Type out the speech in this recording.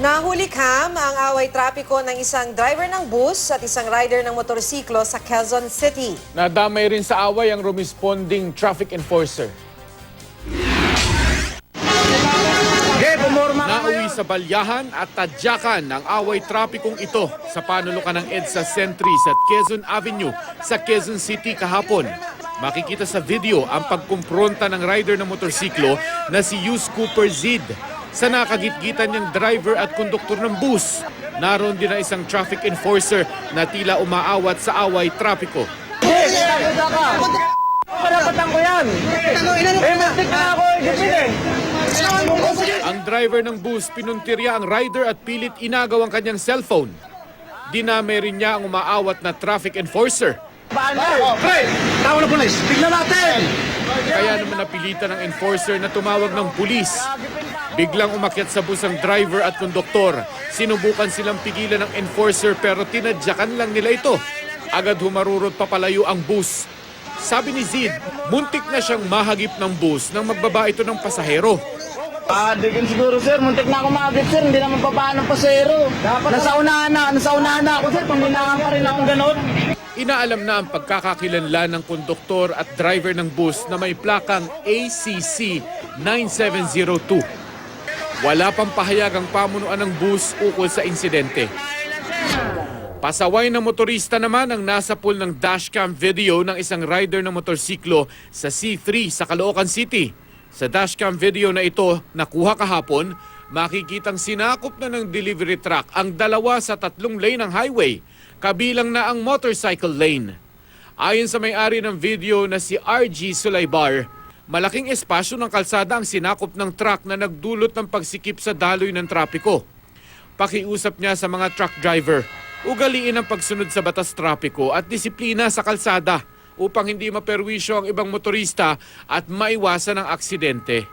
Nahuli Cam ang away trapiko ng isang driver ng bus at isang rider ng motorsiklo sa Quezon City. Nadamay rin sa away ang responding traffic enforcer. Nauwi sa balyahan at tadyakan ng away trapikong ito sa panulukan ng EDSA Sentry sa Quezon Avenue sa Quezon City kahapon. Makikita sa video ang pagkumpronta ng rider ng motorsiklo na si Yus Cooper Zid sa nakagitgitan niyang driver at konduktor ng bus. Naroon din na isang traffic enforcer na tila umaawat sa away trapiko. Parapatan ko yan. Mastik na ako igipin. Ang driver ng bus pinuntirya ang rider at pilit inagaw ang kanyang cellphone. Dinamay rin niya ang umaawat na traffic enforcer. Pre, tawag na pulis. Tignan natin. Kaya naman napilitan ng enforcer na tumawag ng pulis. Biglang umakyat sa bus ang driver at konduktor. Sinubukan silang pigilan ng enforcer pero tinadyakan lang nila ito. Agad humarurot papalayo ang bus. Sabi ni Zid, muntik na siyang mahagip ng bus nang magbaba ito ng pasahero. Digin siguro sir, muntik na ako maagit sir, hindi naman babaan ng pasero. Nasa unahan na ako sir, panglinangan pa rin akong ganon. Inaalam na ang pagkakakilanlan ng konduktor at driver ng bus na may plakang ACC 9702. Wala pang pahayag ang pamunuan ng bus ukol sa insidente. Pasaway ng motorista naman ang nasa pool ng dashcam video ng isang rider ng motorsiklo sa C3 sa Caloocan City. Sa dashcam video na ito, nakuha kahapon, makikitang sinakop na ng delivery truck ang 2 sa 3 lane ng highway, kabilang na ang motorcycle lane. Ayon sa may-ari ng video na si RG Sulaybar, malaking espasyo ng kalsada ang sinakop ng truck na nagdulot ng pagsikip sa daloy ng trapiko. Pakiusap niya sa mga truck driver, ugaliin ang pagsunod sa batas trapiko at disiplina sa kalsada upang hindi maperwisyo ang ibang motorista at maiwasan ang aksidente.